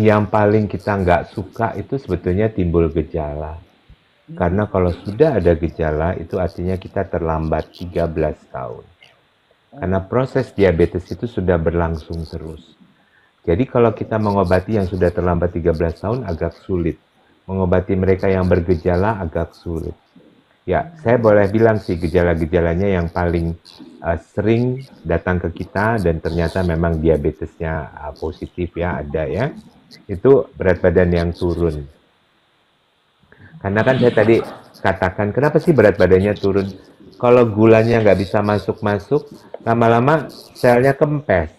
yang paling kita nggak suka itu sebetulnya timbul gejala. Karena kalau sudah ada gejala, itu artinya kita terlambat 13 tahun. Karena proses diabetes itu sudah berlangsung terus. Jadi kalau kita mengobati yang sudah terlambat 13 tahun agak sulit. Mengobati mereka yang bergejala agak sulit. Ya, saya boleh bilang sih gejala-gejalanya yang paling sering datang ke kita dan ternyata memang diabetesnya positif ya, ada ya. Itu berat badan yang turun. Karena kan saya tadi katakan, kenapa sih berat badannya turun? Kalau gulanya nggak bisa masuk-masuk, lama-lama selnya kempes.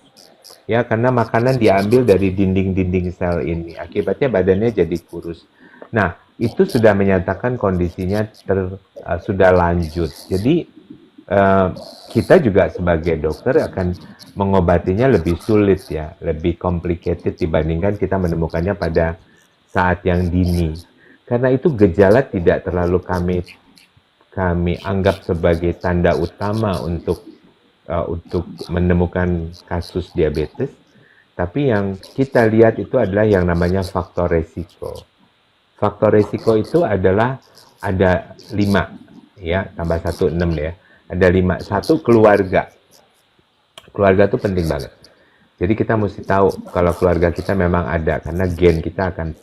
Ya, karena makanan diambil dari dinding-dinding sel ini. Akibatnya badannya jadi kurus. Nah, itu sudah menyatakan kondisinya sudah lanjut. Jadi, kita juga sebagai dokter akan mengobatinya lebih sulit ya, lebih complicated dibandingkan kita menemukannya pada saat yang dini. Karena itu gejala tidak terlalu kami anggap sebagai tanda utama untuk menemukan kasus diabetes, tapi yang kita lihat itu adalah yang namanya faktor resiko. Faktor resiko itu adalah ada 5, ya, tambah 1, 6 ya. Ada 5. Satu, keluarga. Keluarga itu penting banget. Jadi kita mesti tahu kalau keluarga kita memang ada, karena gen kita akan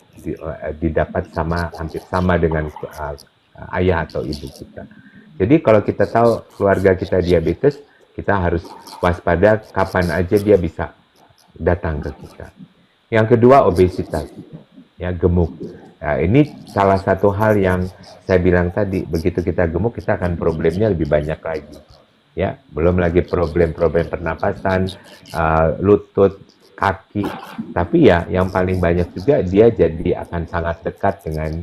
didapat hampir sama dengan ayah atau ibu kita. Jadi kalau kita tahu keluarga kita diabetes, kita harus waspada kapan aja dia bisa datang ke kita. Yang kedua, obesitas, ya, gemuk. Nah, ini salah satu hal yang saya bilang tadi, begitu kita gemuk kita akan problemnya lebih banyak lagi. Ya, belum lagi problem-problem pernapasan, lutut, kaki. Tapi ya, yang paling banyak juga dia jadi akan sangat dekat dengan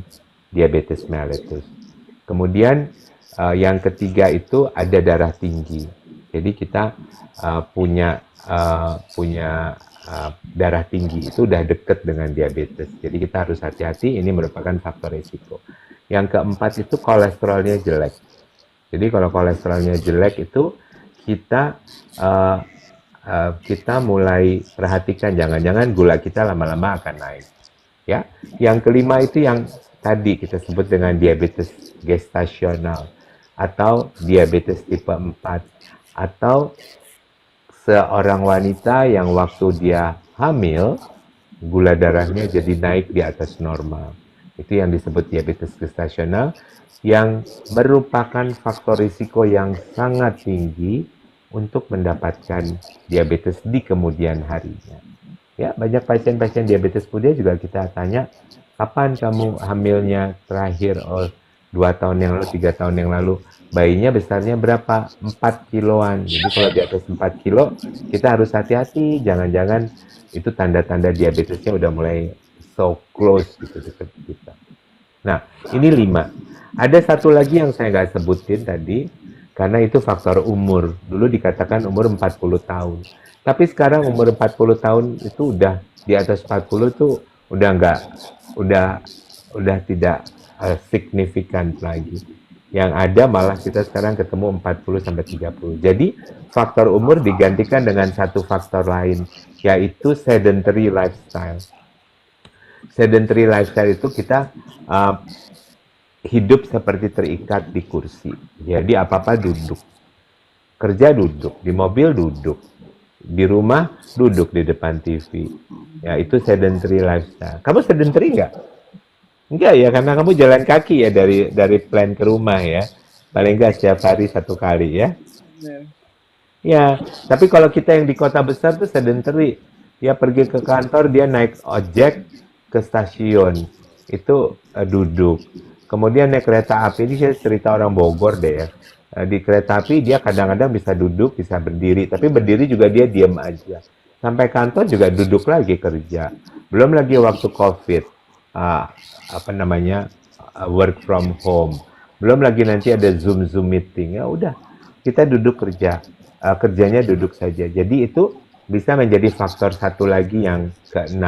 diabetes mellitus. Kemudian yang ketiga itu ada darah tinggi. Jadi kita punya darah tinggi itu udah deket dengan diabetes. Jadi kita harus hati-hati, ini merupakan faktor risiko. Yang keempat itu kolesterolnya jelek. Jadi kalau kolesterolnya jelek itu kita mulai perhatikan, jangan-jangan gula kita lama-lama akan naik. Ya, yang kelima itu yang tadi kita sebut dengan diabetes gestasional atau diabetes tipe 4 atau seorang wanita yang waktu dia hamil gula darahnya jadi naik di atas normal. Itu yang disebut diabetes gestasional yang merupakan faktor risiko yang sangat tinggi untuk mendapatkan diabetes di kemudian harinya. Ya, banyak pasien-pasien diabetes muda juga kita tanya, kapan kamu hamilnya terakhir? Oh, 2 tahun yang lalu, 3 tahun yang lalu. Bayinya besarnya berapa? 4 kiloan. Jadi kalau di atas 4 kilo, kita harus hati-hati. Jangan-jangan itu tanda-tanda diabetesnya udah mulai so close gitu dekat kita. Nah, ini 5. Ada satu lagi yang saya nggak sebutin tadi, karena itu faktor umur. Dulu dikatakan umur 40 tahun. Tapi sekarang umur 40 tahun itu udah di atas 40 tuh udah tidak signifikan lagi. Yang ada malah kita sekarang ketemu 40 sampai 30. Jadi faktor umur digantikan dengan satu faktor lain, yaitu sedentary lifestyle. Sedentary lifestyle itu kita hidup seperti terikat di kursi. Jadi apa-apa duduk. Kerja duduk, di mobil duduk, di rumah duduk di depan TV. Ya, itu sedentary lifestyle. Kamu sedentary nggak? Enggak ya, karena kamu jalan kaki ya dari plan ke rumah ya. Paling enggak setiap hari 1 kali ya. Ya, tapi kalau kita yang di kota besar tuh sedentary. Dia pergi ke kantor, dia naik ojek ke stasiun. Itu duduk. Kemudian naik kereta api, ini saya cerita orang Bogor deh ya. Di kereta api dia kadang-kadang bisa duduk, bisa berdiri. Tapi berdiri juga dia diam aja. Sampai kantor juga duduk lagi kerja. Belum lagi waktu COVID. Work from home. Belum lagi nanti ada Zoom meeting. Ya udah, kita duduk kerja. Kerjanya duduk saja. Jadi itu bisa menjadi faktor satu lagi yang ke-6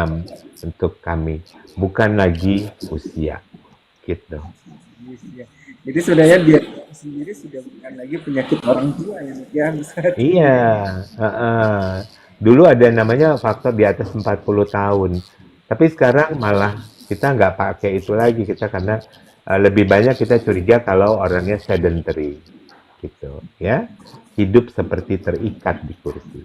untuk kami. Bukan lagi usia. Gitu. Jadi sebenarnya dia sendiri sudah bukan lagi penyakit orang tua ya. Iya. Dulu ada namanya faktor di atas 40 tahun. Tapi sekarang malah kita nggak pakai itu lagi kita karena lebih banyak kita curiga kalau orangnya sedentary gitu ya, hidup seperti terikat di kursi.